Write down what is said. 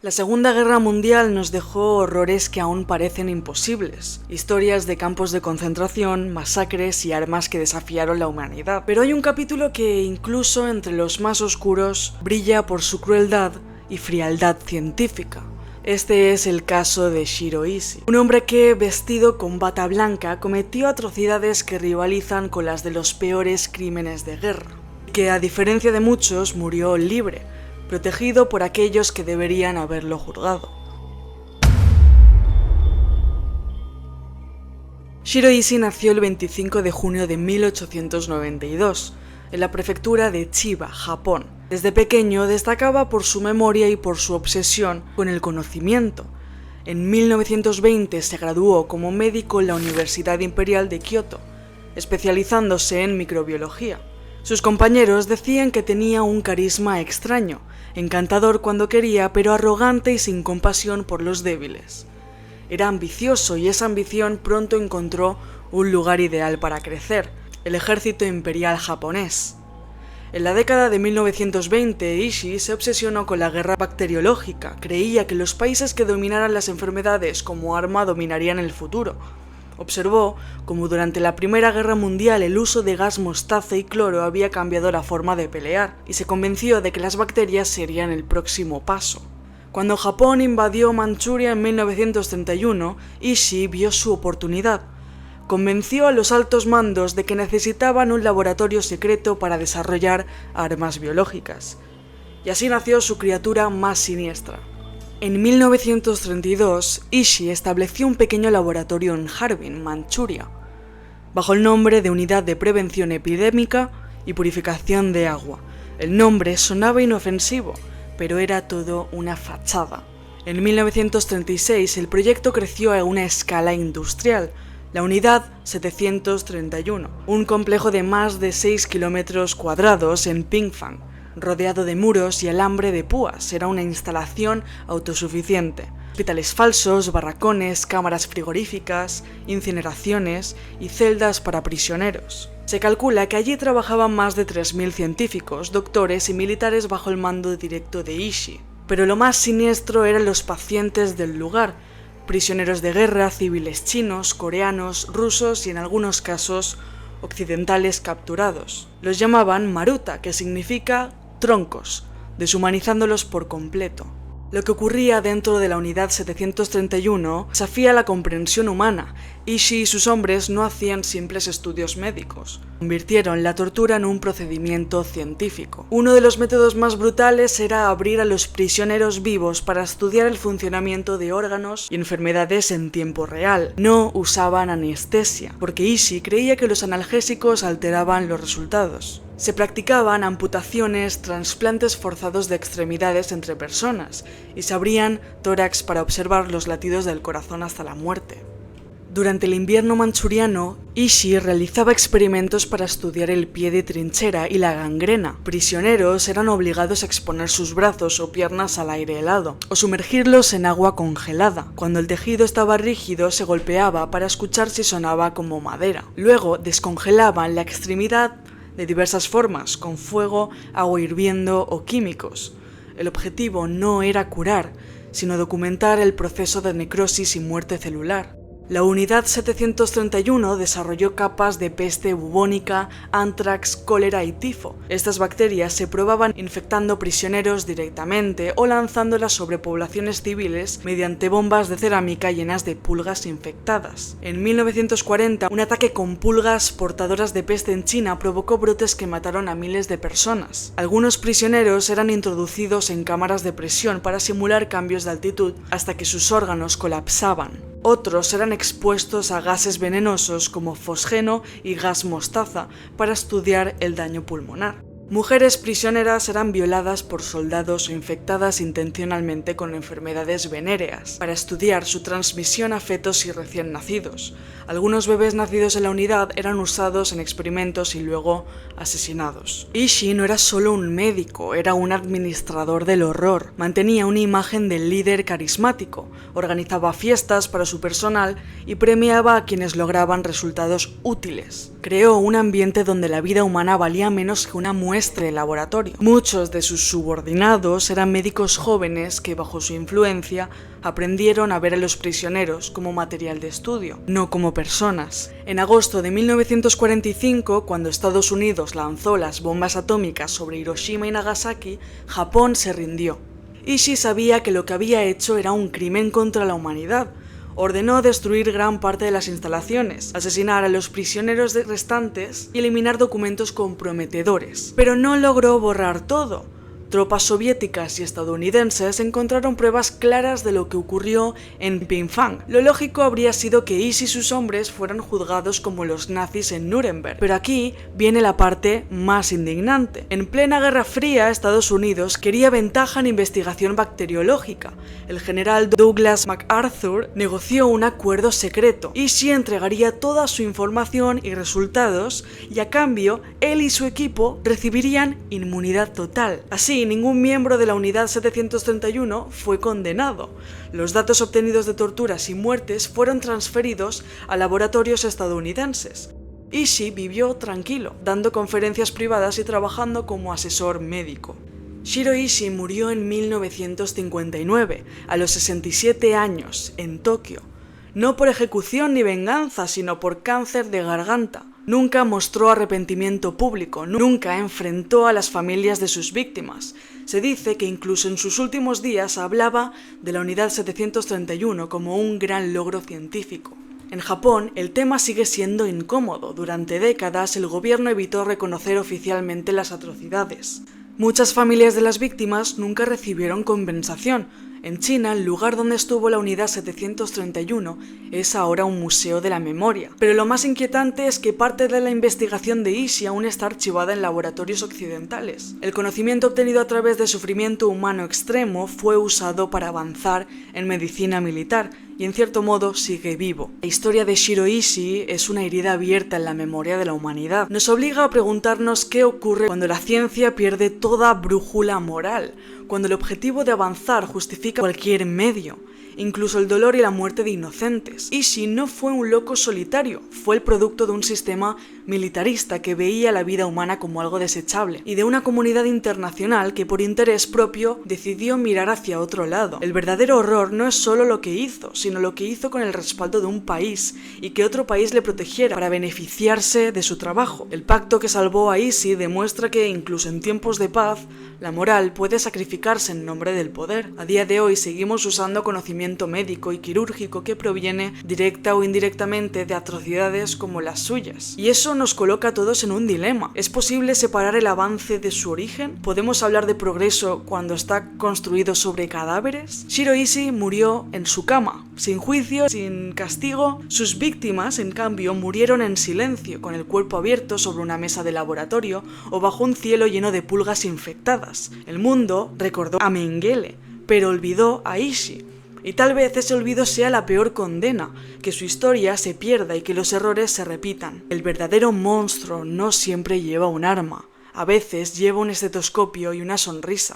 La Segunda Guerra Mundial nos dejó horrores que aún parecen imposibles. Historias de campos de concentración, masacres y armas que desafiaron la humanidad. Pero hay un capítulo que, incluso entre los más oscuros, brilla por su crueldad y frialdad científica. Este es el caso de Shiro Ishii, un hombre que, vestido con bata blanca, cometió atrocidades que rivalizan con las de los peores crímenes de guerra. Que, a diferencia de muchos, murió libre, protegido por aquellos que deberían haberlo juzgado. Shiro Ishii nació el 25 de junio de 1892, en la prefectura de Chiba, Japón. Desde pequeño destacaba por su memoria y por su obsesión con el conocimiento. En 1920 se graduó como médico en la Universidad Imperial de Kioto, especializándose en microbiología. Sus compañeros decían que tenía un carisma extraño, encantador cuando quería, pero arrogante y sin compasión por los débiles. Era ambicioso y esa ambición pronto encontró un lugar ideal para crecer: el ejército imperial japonés. En la década de 1920, Ishii se obsesionó con la guerra bacteriológica. Creía que los países que dominaran las enfermedades como arma dominarían el futuro. Observó cómo durante la Primera Guerra Mundial el uso de gas mostaza y cloro había cambiado la forma de pelear, y se convenció de que las bacterias serían el próximo paso. Cuando Japón invadió Manchuria en 1931, Ishii vio su oportunidad. Convenció a los altos mandos de que necesitaban un laboratorio secreto para desarrollar armas biológicas. Y así nació su criatura más siniestra. En 1932, Ishii estableció un pequeño laboratorio en Harbin, Manchuria, bajo el nombre de Unidad de Prevención Epidémica y Purificación de Agua. El nombre sonaba inofensivo, pero era todo una fachada. En 1936 el proyecto creció a una escala industrial. La Unidad 731, un complejo de más de 6 kilómetros cuadrados en Pingfang, rodeado de muros y alambre de púas, era una instalación autosuficiente. Hospitales falsos, barracones, cámaras frigoríficas, incineraciones y celdas para prisioneros. Se calcula que allí trabajaban más de 3.000 científicos, doctores y militares bajo el mando directo de Ishii. Pero lo más siniestro eran los pacientes del lugar: prisioneros de guerra, civiles chinos, coreanos, rusos y en algunos casos occidentales capturados. Los llamaban Maruta, que significa troncos, deshumanizándolos por completo. Lo que ocurría dentro de la Unidad 731 desafía la comprensión humana. Ishii y sus hombres no hacían simples estudios médicos. Convirtieron la tortura en un procedimiento científico. Uno de los métodos más brutales era abrir a los prisioneros vivos para estudiar el funcionamiento de órganos y enfermedades en tiempo real. No usaban anestesia, porque Ishii creía que los analgésicos alteraban los resultados. Se practicaban amputaciones, trasplantes forzados de extremidades entre personas, y se abrían tórax para observar los latidos del corazón hasta la muerte. Durante el invierno manchuriano, Ishii realizaba experimentos para estudiar el pie de trinchera y la gangrena. Prisioneros eran obligados a exponer sus brazos o piernas al aire helado, o sumergirlos en agua congelada. Cuando el tejido estaba rígido, se golpeaba para escuchar si sonaba como madera. Luego descongelaban la extremidad de diversas formas, con fuego, agua hirviendo o químicos. El objetivo no era curar, sino documentar el proceso de necrosis y muerte celular. La Unidad 731 desarrolló capas de peste bubónica, ántrax, cólera y tifo. Estas bacterias se probaban infectando prisioneros directamente o lanzándolas sobre poblaciones civiles mediante bombas de cerámica llenas de pulgas infectadas. En 1940, un ataque con pulgas portadoras de peste en China provocó brotes que mataron a miles de personas. Algunos prisioneros eran introducidos en cámaras de presión para simular cambios de altitud hasta que sus órganos colapsaban. Otros eran expuestos a gases venenosos como fosgeno y gas mostaza para estudiar el daño pulmonar. Mujeres prisioneras eran violadas por soldados o infectadas intencionalmente con enfermedades venéreas para estudiar su transmisión a fetos y recién nacidos. Algunos bebés nacidos en la unidad eran usados en experimentos y luego asesinados. Ishii no era solo un médico, era un administrador del horror. Mantenía una imagen del líder carismático, organizaba fiestas para su personal y premiaba a quienes lograban resultados útiles. Creó un ambiente donde la vida humana valía menos que una muestra de laboratorio. Muchos de sus subordinados eran médicos jóvenes que, bajo su influencia, aprendieron a ver a los prisioneros como material de estudio, no como personas. En agosto de 1945, cuando Estados Unidos lanzó las bombas atómicas sobre Hiroshima y Nagasaki, Japón se rindió. Ishii sabía que lo que había hecho era un crimen contra la humanidad. Ordenó destruir gran parte de las instalaciones, asesinar a los prisioneros restantes y eliminar documentos comprometedores. Pero no logró borrar todo. Tropas soviéticas y estadounidenses encontraron pruebas claras de lo que ocurrió en Pingfang. Lo lógico habría sido que Ishii y sus hombres fueran juzgados como los nazis en Nuremberg, pero aquí viene la parte más indignante. En plena Guerra Fría, Estados Unidos quería ventaja en investigación bacteriológica. El general Douglas MacArthur negoció un acuerdo secreto. Ishii entregaría toda su información y resultados, y a cambio, él y su equipo recibirían inmunidad total. Así, ningún miembro de la Unidad 731 fue condenado. Los datos obtenidos de torturas y muertes fueron transferidos a laboratorios estadounidenses. Ishii vivió tranquilo, dando conferencias privadas y trabajando como asesor médico. Shiro Ishii murió en 1959, a los 67 años, en Tokio. No por ejecución ni venganza, sino por cáncer de garganta. Nunca mostró arrepentimiento público, nunca enfrentó a las familias de sus víctimas. Se dice que incluso en sus últimos días hablaba de la Unidad 731 como un gran logro científico. En Japón, el tema sigue siendo incómodo. Durante décadas, el gobierno evitó reconocer oficialmente las atrocidades. Muchas familias de las víctimas nunca recibieron compensación. En China, el lugar donde estuvo la Unidad 731 es ahora un museo de la memoria. Pero lo más inquietante es que parte de la investigación de Ishii aún está archivada en laboratorios occidentales. El conocimiento obtenido a través de sufrimiento humano extremo fue usado para avanzar en medicina militar y en cierto modo sigue vivo. La historia de Shiro Ishii es una herida abierta en la memoria de la humanidad. Nos obliga a preguntarnos qué ocurre cuando la ciencia pierde toda brújula moral, cuando el objetivo de avanzar justifica cualquier medio, incluso el dolor y la muerte de inocentes. Ishii no fue un loco solitario, fue el producto de un sistema militarista que veía la vida humana como algo desechable, y de una comunidad internacional que por interés propio decidió mirar hacia otro lado. El verdadero horror no es solo lo que hizo, sino lo que hizo con el respaldo de un país, y que otro país le protegiera para beneficiarse de su trabajo. El pacto que salvó a Ishii demuestra que, incluso en tiempos de paz, la moral puede sacrificarse en nombre del poder. A día de hoy seguimos usando conocimiento médico y quirúrgico que proviene directa o indirectamente de atrocidades como las suyas. Y eso nos coloca a todos en un dilema. ¿Es posible separar el avance de su origen? ¿Podemos hablar de progreso cuando está construido sobre cadáveres? Shiro Ishii murió en su cama, sin juicio, sin castigo. Sus víctimas, en cambio, murieron en silencio, con el cuerpo abierto sobre una mesa de laboratorio o bajo un cielo lleno de pulgas infectadas. El mundo recordó a Mengele, pero olvidó a Ishii. Y tal vez ese olvido sea la peor condena, que su historia se pierda y que los errores se repitan. El verdadero monstruo no siempre lleva un arma, a veces lleva un estetoscopio y una sonrisa.